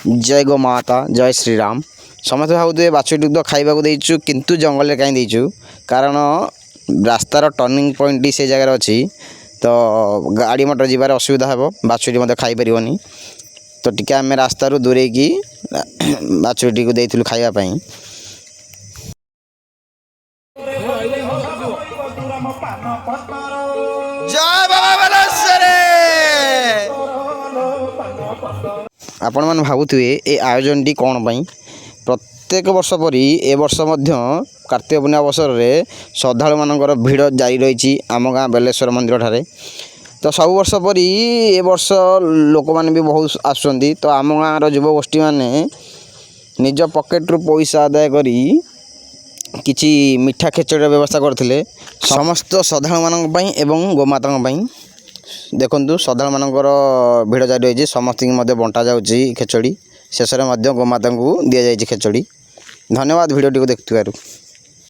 जय गो माता जय श्रीराम समस्त भावुए बाछुरी तो खाइबा देचु किंतु जंगल कहीं देचु कारण रास्तार टर्निंग पॉइंट से जगह अच्छी तो गाड़ी मोटर जीवार असुविधा हे बाछुरी मत खाई पारनी तो टिके आम रास्तार दूरे की बाछुरी को देइथिलु खाइबा जय बाबा आपण मैंने भावुए ये आयोजन टी कौन पाई प्रत्येक वर्ष परी ए वर्ष कार्तिक पूर्णिमा अवसर में श्रद्धालु मानकर भीड़ जारी रही आम गाँ बेलेश्वर मंदिर ठारे तो सब वर्ष परी ए वर्ष लोक मैंने भी बहुत आसुँच तो आम गाँव युवगोष्ठी मैंने निज पकेट्रु पैसा आदाय करी किछि मिठा खेचड़ी व्यवस्था करथिले समस्त श्रद्धालु मानक पई एवं गोमाता पई देखु श्रद्धा मानकर भिड़ जारी रही समस्त बंटा जाऊँगी खेचड़ी शेष में गोमाता को दि जाए खेचड़ी धन्यवाद भिडियो देखु।